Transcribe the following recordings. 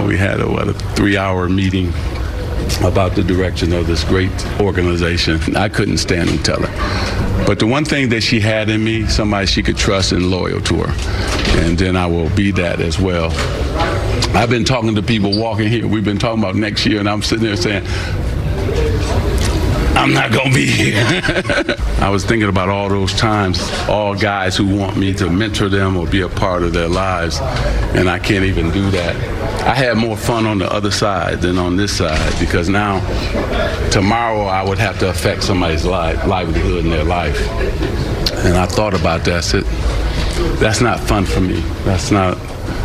we had a 3-hour meeting about the direction of this great organization. I couldn't stand and tell her. But the one thing that she had in me, somebody she could trust and loyal to her. And then I will be that as well. I've been talking to people walking here. We've been talking about next year, and I'm sitting there saying, I'm not going to be here. I was thinking about all those times, all guys who want me to mentor them or be a part of their lives, and I can't even do that. I had more fun on the other side than on this side, because now, tomorrow, I would have to affect somebody's livelihood in their life. And I thought about that. I said, that's not fun for me. That's not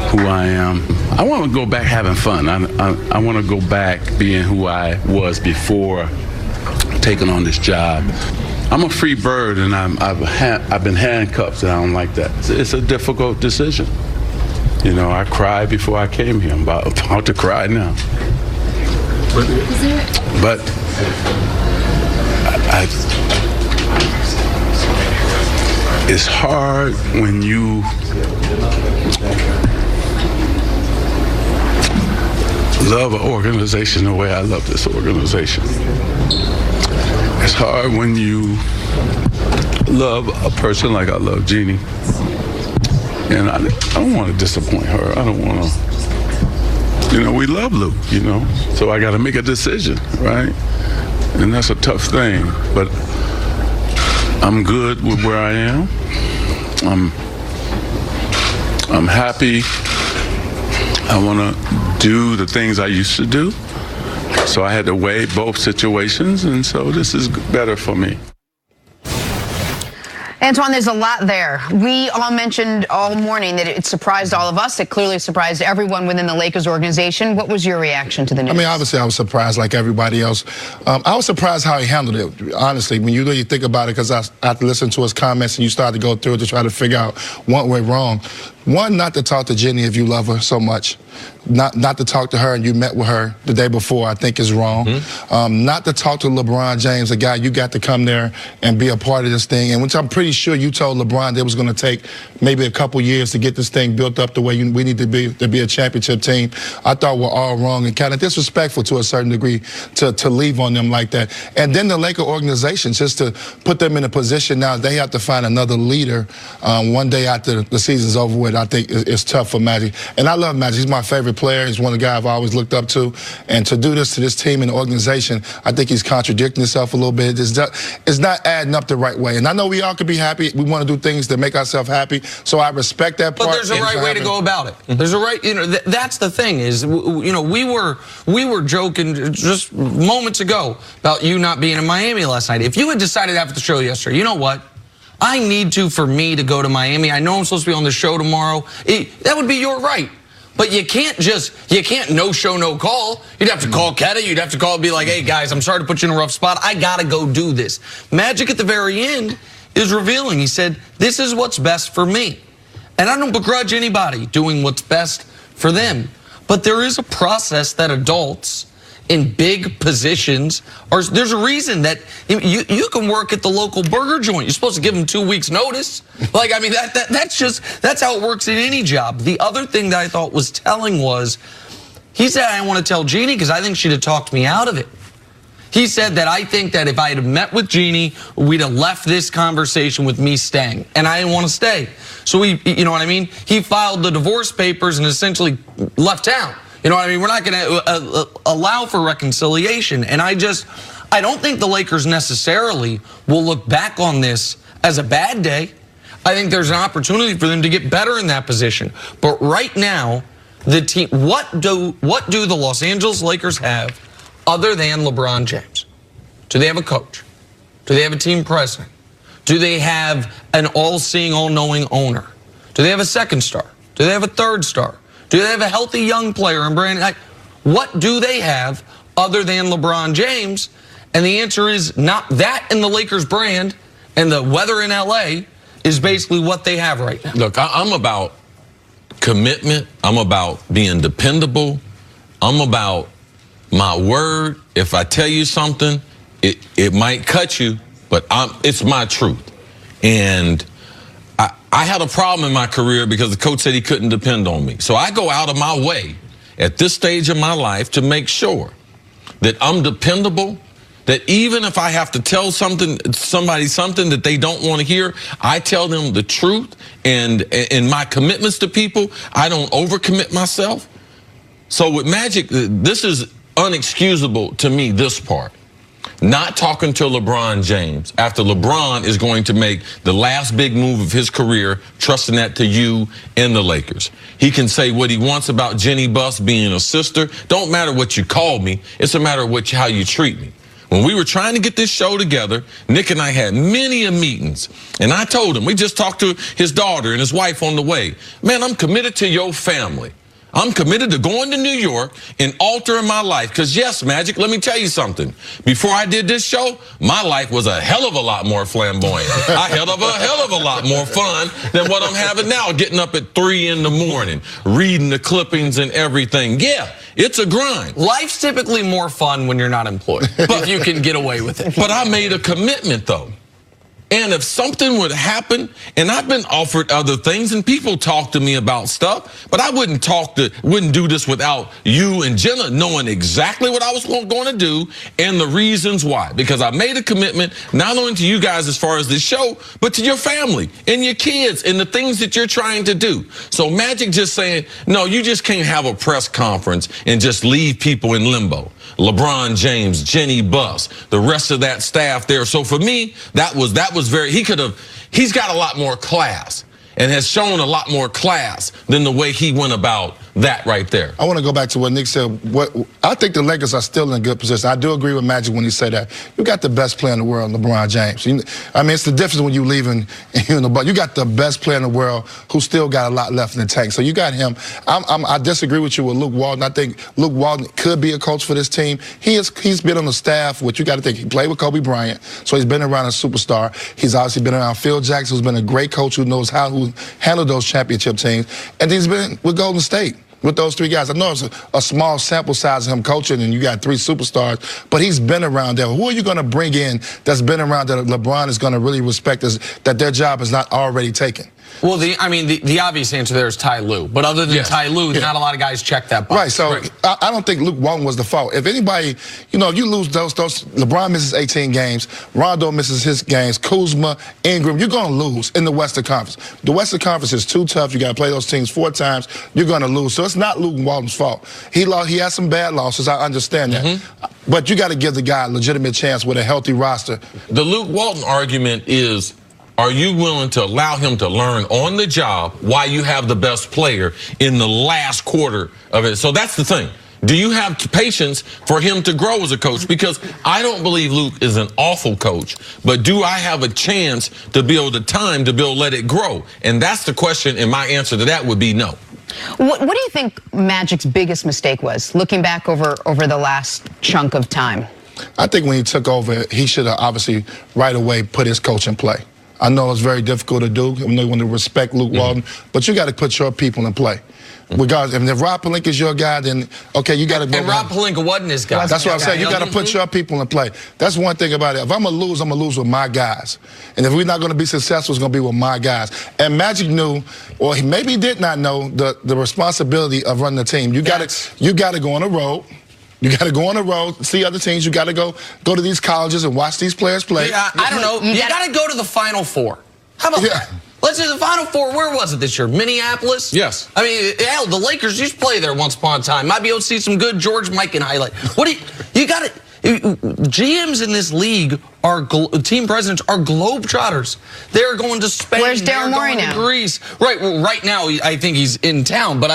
who I am. I want to go back having fun. I want to go back being who I was before taking on this job. I'm a free bird, and I've been handcuffed, and I don't like that. It's a difficult decision. You know, I cried before I came here. I'm about to cry now. But it's hard when you love an organization the way I love this organization. It's hard when you love a person like I love Jeannie. And I don't want to disappoint her. I don't want to, you know, we love Luke, you know. So I got to make a decision, right? And that's a tough thing. But I'm good with where I am. I'm happy. I want to do the things I used to do. So I had to weigh both situations, and so this is better for me. Antoine, there's a lot there. We all mentioned all morning that it surprised all of us. It clearly surprised everyone within the Lakers organization. What was your reaction to the news? I mean, obviously, I was surprised like everybody else. I was surprised how he handled it, honestly, when you really think about it, because I had to listen to his comments and you start to go through it to try to figure out what went wrong. One, not to talk to Jenny if you love her so much. Not to talk to her and you met with her the day before, I think is wrong. Not to talk to LeBron James, a guy you got to come there and be a part of this thing, and which I'm pretty sure you told LeBron that it was going to take maybe a couple years to get this thing built up the way we need to be a championship team. I thought we're all wrong and kind of disrespectful to a certain degree to leave on them like that. And then the Laker organization, just to put them in a position now, they have to find another leader one day after the season's over with. I think it's tough for Magic. And I love Magic. He's my favorite player. He's one of the guys I've always looked up to. And to do this to this team and the organization, I think he's contradicting himself a little bit. It's not adding up the right way. And I know we all could be happy. We want to do things that make ourselves happy. So I respect that part. But there's a right way to go about it. There's a right, you know, that's the thing is, you know, we were joking just moments ago about you not being in Miami last night. If you had decided after the show yesterday, you know what? I need for me to go to Miami. I know I'm supposed to be on the show tomorrow. That would be your right. But you can't no show, no call. You'd have to call Keta. You'd have to call and be like, hey, guys, I'm sorry to put you in a rough spot. I got to go do this. Magic at the very end is revealing. He said, this is what's best for me. And I don't begrudge anybody doing what's best for them. But there is a process that adults in big positions there's a reason that you can work at the local burger joint. You're supposed to give them 2 weeks notice. Like, I mean, that's how it works in any job. The other thing that I thought was telling was, he said, I want to tell Jeannie because I think she'd have talked me out of it. He said that I think that if I had met with Jeannie, we'd have left this conversation with me staying, and I didn't want to stay. So you know what I mean? He filed the divorce papers and essentially left town. You know what I mean? We're not going to allow for reconciliation. And I don't think the Lakers necessarily will look back on this as a bad day. I think there's an opportunity for them to get better in that position. But right now, the team, what do the Los Angeles Lakers have other than LeBron James? Do they have a coach? Do they have a team president? Do they have an all-seeing, all-knowing owner? Do they have a second star? Do they have a third star? Do they have a healthy young player in Brandon? What do they have other than LeBron James? And the answer is not that in the Lakers brand, and the weather in LA is basically what they have right now. Look, I'm about commitment. I'm about being dependable. I'm about my word. If I tell you something, it might cut you, but it's my truth. And I had a problem in my career because the coach said he couldn't depend on me. So I go out of my way at this stage of my life to make sure that I'm dependable, that even if I have to tell somebody something that they don't want to hear, I tell them the truth, and in my commitments to people, I don't overcommit myself. So with Magic, this is unexcusable to me, this part. Not talking to LeBron James after LeBron is going to make the last big move of his career, trusting that to you and the Lakers. He can say what he wants about Jenny Buss being a sister. Don't matter what you call me. It's a matter of how you treat me. When we were trying to get this show together, Nick and I had many meetings, and I told him, we just talked to his daughter and his wife on the way. Man, I'm committed to your family. I'm committed to going to New York and altering my life. Because yes, Magic, let me tell you something. Before I did this show, my life was a hell of a lot more flamboyant. A hell of a lot more fun than what I'm having now, getting up at 3 in the morning, reading the clippings and everything. Yeah, it's a grind. Life's typically more fun when you're not employed, but you can get away with it. But I made a commitment, though. And if something would happen, and I've been offered other things, and people talk to me about stuff, but I wouldn't do this without you and Jenna knowing exactly what I was going to do and the reasons why. Because I made a commitment not only to you guys as far as this show, but to your family and your kids and the things that you're trying to do. So Magic just saying, no, you just can't have a press conference and just leave people in limbo. LeBron James, Jenny Buss, the rest of that staff there. So for me, that was very, he's got a lot more class and has shown a lot more class than the way he went about that right there. I want to go back to what Nick said. I think the Lakers are still in a good position. I do agree with Magic when he said that. You got the best player in the world, LeBron James. I mean, it's the difference when you leaving, but you got the best player in the world who still got a lot left in the tank. So you got him. I disagree with you with Luke Walton. I think Luke Walton could be a coach for this team. He's been on the staff, which you got to think, he played with Kobe Bryant, so he's been around a superstar. He's obviously been around Phil Jackson, who's been a great coach who knows how to handle those championship teams. And he's been with Golden State. With those 3 guys. I know it's a small sample size of him coaching and you got 3 superstars, but he's been around there. Who are you going to bring in that's been around that LeBron is going to really respect, that their job is not already taken? Well, the obvious answer there is Ty Lue. But other than Ty Lue, not a lot of guys check that box. Right, so I don't think Luke Walton was the fault. If anybody, if you lose those, LeBron misses 18 games, Rondo misses his games, Kuzma, Ingram, you're going to lose in the Western Conference. The Western Conference is too tough. You got to play those teams 4 times. You're going to lose. So it's not Luke Walton's fault. He has some bad losses. I understand that. But you got to give the guy a legitimate chance with a healthy roster. The Luke Walton argument is, are you willing to allow him to learn on the job why you have the best player in the last quarter of it? So that's the thing. Do you have patience for him to grow as a coach? Because I don't believe Luke is an awful coach, but do I have a chance to be able to let it grow? And that's the question, and my answer to that would be no. What do you think Magic's biggest mistake was, looking back over the last chunk of time? I think when he took over, he should have obviously right away put his coach in play. I know it's very difficult to do. I know you want to respect Luke Walton, but you got to put your people in play. Regardless, if Rob Pelinka is your guy, then okay, you got to go. And Rob Pelinka wasn't his guy. That's what I'm saying. You got to put your people in play. That's one thing about it. If I'm gonna lose with my guys. And if we're not gonna be successful, it's gonna be with my guys. And Magic knew, or he maybe did not know, the responsibility of running the team. You got to go on the road. You got to go on the road, see other teams. You got to go to these colleges and watch these players play. Yeah, I don't know. You got to go to the Final Four. How about that? Let's do the Final Four. Where was it this year? Minneapolis? Yes. I mean, hell, the Lakers used to play there once upon a time. Might be able to see some good George Mikan highlight. You got it. GMs in this league team presidents are globetrotters. They're going to Spain. Where's Daryl Morey now? Greece. Right. Well, right now, I think he's in town. But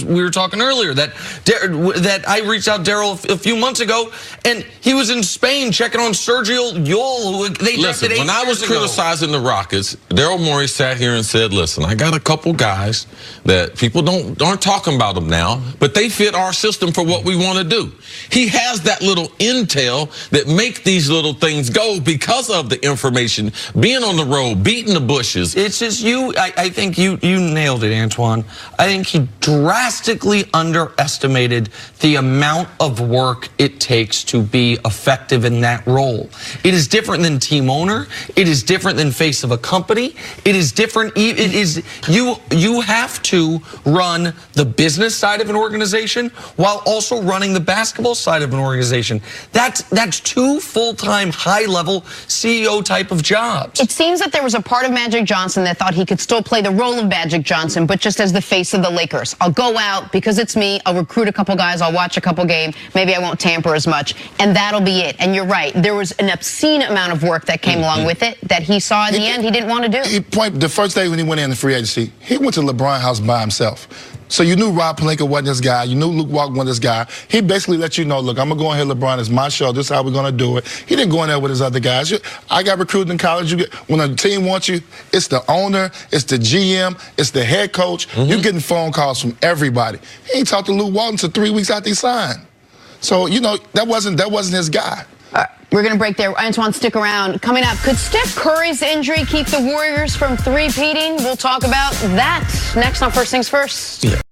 we were talking earlier that I reached out to Daryl a few months ago, and he was in Spain checking on Sergio Llull, who they drafted 8 years ago. When I was criticizing the Rockets, Daryl Morey sat here and said, "Listen, I got a couple guys that people aren't talking about them now, but they fit our system for what we want to do." He has that little intel that make these little things go. show because of the information, being on the road, beating the bushes. It's just I think you nailed it, Antoine. I think he drastically underestimated the amount of work it takes to be effective in that role. It is different than team owner. It is different than face of a company. It is different. It is you have to run the business side of an organization while also running the basketball side of an organization. That's two full-time, high-level CEO type of jobs. It seems that there was a part of Magic Johnson that thought he could still play the role of Magic Johnson, but just as the face of the Lakers. I'll go out because it's me. I'll recruit a couple guys. I'll watch a couple games. Maybe I won't tamper as much, and that'll be it. And you're right. There was an obscene amount of work that came along with it that he saw in the end he didn't want to do. The first day when he went in the free agency, he went to LeBron's house by himself. So you knew Rob Pelinka wasn't this guy. You knew Luke Walton wasn't this guy. He basically let you know, look, I'm going to go in here, LeBron. It's my show. This is how we're going to do it. He didn't go in there with his other guys. I got recruited in college. When a team wants you, it's the owner, it's the GM, it's the head coach. You're getting phone calls from everybody. He ain't talked to Luke Walton until 3 weeks after he signed. So, you know, that wasn't his guy. We're going to break there. Antoine, stick around. Coming up, could Steph Curry's injury keep the Warriors from three-peating? We'll talk about that next on First Things First. Yeah.